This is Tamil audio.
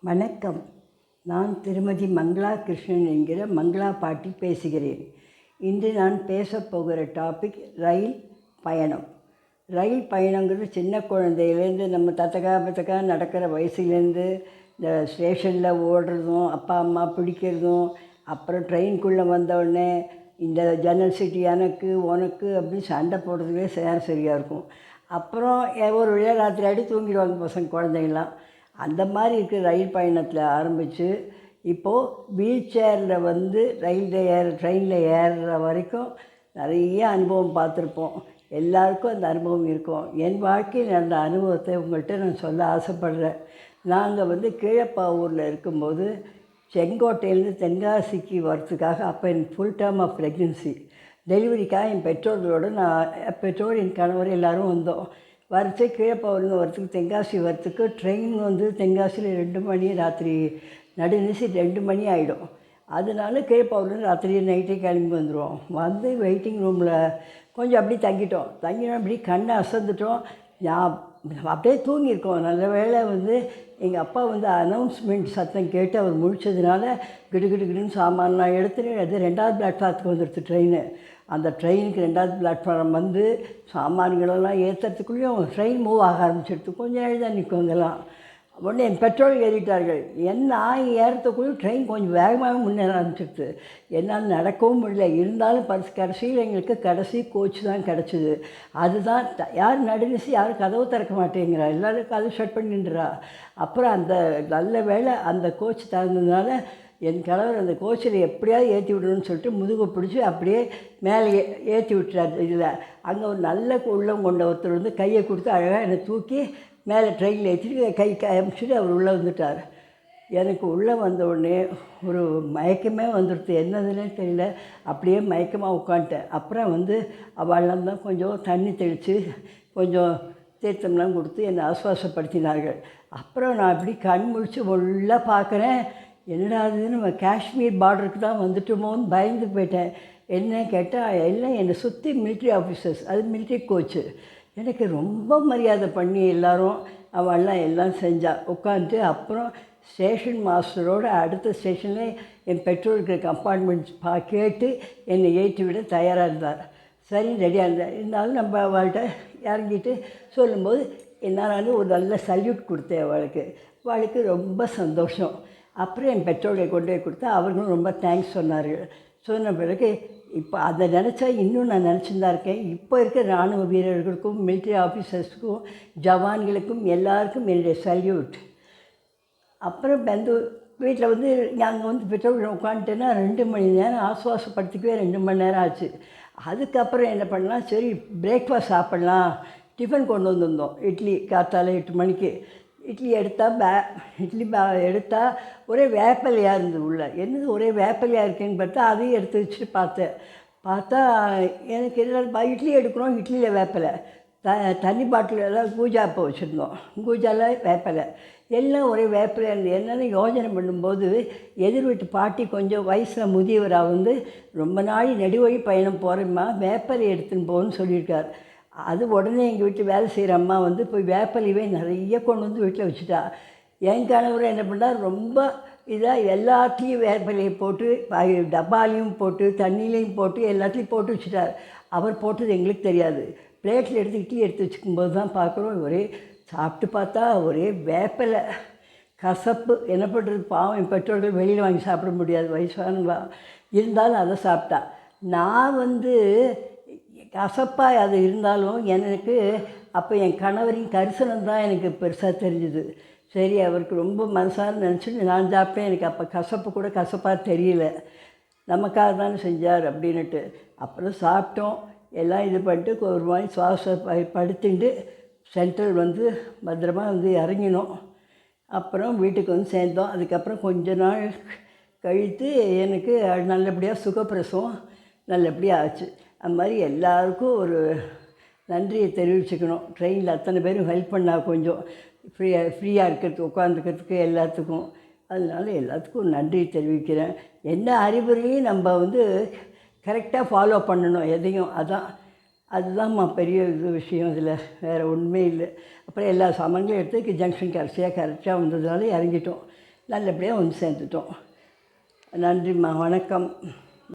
வணக்கம். நான் திருமதி மங்களா கிருஷ்ணன் என்கிற மங்களா பாட்டி பேசுகிறேன். இன்று நான் பேசப்போகிற டாபிக் ரயில் பயணம். ரயில் பயணங்கிறது சின்ன குழந்தையிலேருந்து நம்ம தத்தக்கா பத்தக்கா நடக்கிற வயசுலேருந்து இந்த ஸ்டேஷனில் ஓடுறதும், அப்பா அம்மா பிடிக்கிறதும், அப்புறம் ட்ரெயின்குள்ளே வந்தவுடனே இந்த ஜன்னல் சீட்டு எனக்கு உனக்கு அப்படின்னு சண்டை போடுறதுவே சரியாக இருக்கும். அப்புறம் ஒரு வழியாக ராத்திரி ஆடி தூங்கிடுவாங்க பசங்க குழந்தைங்களாம். அந்த மாதிரி இருக்கிற ரயில் பயணத்தில் ஆரம்பித்து இப்போது வீல் சேரில் வந்து ட்ரெயினில் ஏறுற வரைக்கும் நிறைய அனுபவம் பார்த்துருப்போம். எல்லாருக்கும் அந்த அனுபவம் இருக்கும். என் வாழ்க்கையில் நடந்த அனுபவத்தை உங்கள்கிட்ட நான் சொல்ல ஆசைப்படுறேன். நாங்கள் வந்து கீழப்பாவூரில் இருக்கும்போது செங்கோட்டையிலேருந்து தென்காசிக்கு வரத்துக்காக அப்போ எனக்கு ஃபுல் டேர்ம் ஆஃப் ப்ரெக்னென்சி டெலிவரிக்காக என் பெற்றோர்களோடு பெற்றோர் என் கணவர் எல்லோரும் வந்தோம். வரத்து கீழப்பாவூர்லேருந்து வரத்துக்கு தென்காசி வரத்துக்கு ட்ரெயின் வந்து தென்காசியில் 2 மணி ராத்திரி நடுநிசி 2 மணி ஆகிடும். அதனால கீழப்பாவூர்லேருந்து ராத்திரி நைட்டே கிளம்பி வந்துடுவோம். வந்து வெயிட்டிங் ரூமில் கொஞ்சம் அப்படியே தங்கினோம் அப்படி கண்ணை அசந்துட்டோம். அப்படியே தூங்கியிருக்கோம். நல்ல வேளை வந்து எங்கள் அப்பா வந்து அனௌன்ஸ்மெண்ட் சத்தம் கேட்டு அவர் முழிச்சதுனால கிடுகிடுன்னு சாமான்லாம் எடுத்துட்டு அது 2வது பிளாட்ஃபார்த்துக்கு வந்துடுது ட்ரெயின். அந்த ட்ரெயினுக்கு 2வது பிளாட்ஃபார்ம் வந்து சாமான்களெல்லாம் ஏற்றுறதுக்குள்ளேயும் ட்ரெயின் மூவ் ஆக ஆரம்பிச்சிடுது. கொஞ்சம் நேரம் தான் நிற்கும் அங்கெல்லாம். உடனே என் பெட்ரோல் ஏறிட்டார்கள். நான் ஏறத்துக்குள்ளேயும் ட்ரெயின் கொஞ்சம் வேகமாக முன்னேற ஆரம்பிச்சிடுது. என்னால் நடக்கவும் முடியல. இருந்தாலும் கடைசியில் எங்களுக்கு கடைசி கோச் தான் கிடச்சிது. அதுதான் யார் நடுநிசி யாரும் கதவு திறக்க மாட்டேங்கிறா, எல்லோரும் கதவு ஷட் பண்ணின்றா. அப்புறம் அந்த நல்ல வேளை அந்த கோச் திறந்ததுனால என் கணவர் அந்த கோச்சில் எப்படியாவது ஏற்றி விடணும்னு சொல்லிட்டு முதுகை பிடிச்சி அப்படியே மேலே ஏற்றி விட்டுறார். இதில் அங்கே ஒரு நல்ல உள்ளம் கொண்ட ஒருத்தர் வந்து கையை கொடுத்து அழகாக என்னை தூக்கி மேலே ட்ரெயினில் ஏற்றிட்டு கை அமிச்சிட்டு அவர் உள்ளே வந்துட்டார். எனக்கு உள்ளே வந்த உடனே ஒரு மயக்கமே வந்துடுது. என்னதுன்னே தெரியல. அப்படியே மயக்கமாக உட்காந்துட்டேன். அப்புறம் வந்து அவள்லாம் தான் கொஞ்சம் தண்ணி தெளித்து கொஞ்சம் தீர்த்தம்லாம் கொடுத்து என்னை ஆசுவாசப்படுத்தினார்கள். அப்புறம் நான் அப்படி கண் முழித்து உள்ளே பார்க்குறேன். என்னடா அது நம்ம காஷ்மீர் பார்டருக்கு தான் வந்துட்டோமோன்னு பயந்து போயிட்டேன். என்ன கேட்டால் எல்லாம் என்னை சுற்றி மிலிட்ரி ஆஃபீஸர்ஸ், அது மிலிட்ரி கோச்சு. எனக்கு ரொம்ப மரியாதை பண்ணி எல்லோரும் அவள்லாம் எல்லாம் செஞ்சாள் உட்காந்துட்டு. அப்புறம் ஸ்டேஷன் மாஸ்டரோடு அடுத்த ஸ்டேஷனில் என் பெற்றோருக்கு கம்பார்ட்மெண்ட்ஸ் கேட்டு என்னை ஏற்றி விட தயாராக இருந்தார். சரி ரெடியாக இருந்தாலும் நம்ம அவள்கிட்ட இறங்கிட்டு சொல்லும்போது என்னால் ஒரு நல்ல சல்யூட் கொடுத்தேன் அவளுக்கு ரொம்ப சந்தோஷம். அப்புறம் என் பெற்றோரை கொண்டு போய் கொடுத்தா அவர்களும் ரொம்ப தேங்க்ஸ் சொன்னார்கள். சொன்ன பிறகு இப்போ அதை நினச்சா இன்னும் நான் நினச்சின்னு தான் இருக்கேன். இப்போ இருக்கிற இராணுவ வீரர்களுக்கும் மிலிட்ரி ஆஃபீஸர்ஸுக்கும் ஜவான்களுக்கும் எல்லாருக்கும் என்னுடைய சல்யூட். அப்புறம் வீட்டில் வந்து நாங்கள் வந்து பெற்றோர்கள் உட்காந்துட்டேன்னா 2 மணி நேரம் ஆசுவாசப்படுத்திக்கவே 2 மணி நேரம் ஆச்சு. அதுக்கப்புறம் என்ன பண்ணலாம், சரி பிரேக்ஃபாஸ்ட் சாப்பிட்லாம். டிஃபன் கொண்டு வந்திருந்தோம். இட்லி காத்தால 8 மணிக்கு. இட்லி எடுத்தால் ஒரே வேப்பலையாக இருந்தது உள்ள. என்னது ஒரே வேப்பலையாக இருக்கேன்னு பார்த்தா அதையும் எடுத்து வச்சுட்டு பார்த்தா எனக்கு என்ன இட்லி எடுக்கிறோம், இட்லியில் வேப்பலை. தண்ணி பாட்டில் எல்லாம் கூஜா அப்போ வச்சுருந்தோம். கூஜாவில் வேப்பலை எல்லாம் ஒரே வேப்பலையாக இருந்தது. என்னென்னு யோசனை பண்ணும்போது எதிர் வீட்டு பாட்டி கொஞ்சம் வயசில் முதியவராக வந்து ரொம்ப நாள் நெடுவழி பயணம் போகிறேம்மா வேப்பலை எடுத்துன்னு போகணுன்னு சொல்லியிருக்கார். அது உடனே எங்கள் வீட்டில் வேலை செய்கிற அம்மா வந்து போய் வேப்பலையே நிறைய கொண்டு வந்து வீட்டில் வச்சுட்டா. என் கணவர் என்ன பண்ணார், ரொம்ப இதாக எல்லாத்தையும் வேப்பலையை போட்டு டப்பாலையும் போட்டு தண்ணியிலையும் போட்டு எல்லாத்தையும் போட்டு வச்சுட்டார். அவர் போட்டது எங்களுக்கு தெரியாது. பிளேட்டில் எடுத்து இட்லி எடுத்து வச்சுக்கும்போது தான் பார்க்குறோம். சாப்பிட்டு பார்த்தா ஒரே வேப்பலை கசப்பு. என்ன பண்ணுறது, பாவம் என் பெற்றோர்கள் வெளியில் வாங்கி சாப்பிட முடியாது, வயசானவா இருந்தாலும் அதை சாப்பிட்டா. நான் வந்து கசப்பாக அது இருந்தாலும் எனக்கு அப்போ என் கணவரின் கரிசனம் தான் எனக்கு பெருசாக தெரிஞ்சுது. சரி அவருக்கு ரொம்ப மனசார நினச்சிட்டு நான் சாப்பிட்டேன். எனக்கு அப்போ கசப்பு கூட கசப்பாக தெரியல. நமக்காக தானே செஞ்சார் அப்படின்னுட்டு. அப்புறம் சாப்பிட்டோம். எல்லாம் இது பண்ணிட்டு ஒரு மாதிரி படுத்துட்டு சென்ட்ரல் வந்து பத்திரமா வந்து இறங்கினோம். அப்புறம் வீட்டுக்கு வந்து சேர்ந்தோம். அதுக்கப்புறம் கொஞ்ச நாள் கழித்து எனக்கு நல்லபடியாக சுகப்பிரசவம் நல்லபடியாக ஆச்சு. அது மாதிரி எல்லாருக்கும் ஒரு நன்றியை தெரிவிச்சுக்கணும். ட்ரெயினில் அத்தனை பேரும் ஹெல்ப் பண்ணால் கொஞ்சம் ஃப்ரீயாக இருக்கிறதுக்கு உட்காந்துக்கிறதுக்கு எல்லாத்துக்கும். அதனால எல்லாத்துக்கும் நன்றி தெரிவிக்கிறேன். என்ன அறிவுரையும் நம்ம வந்து கரெக்டாக ஃபாலோ பண்ணணும் எதையும். அதுதான்மா பெரிய விஷயம். இதில் வேறு ஒன்றுமே இல்லை. அப்புறம் எல்லா சாமான்களையும் எடுத்து ஜங்ஷன் கடைசியாக கரெக்டாக வந்ததுனால இறங்கிட்டோம். நல்லபடியாக வந்து சேர்ந்துட்டோம். நன்றிம்மா, வணக்கம்.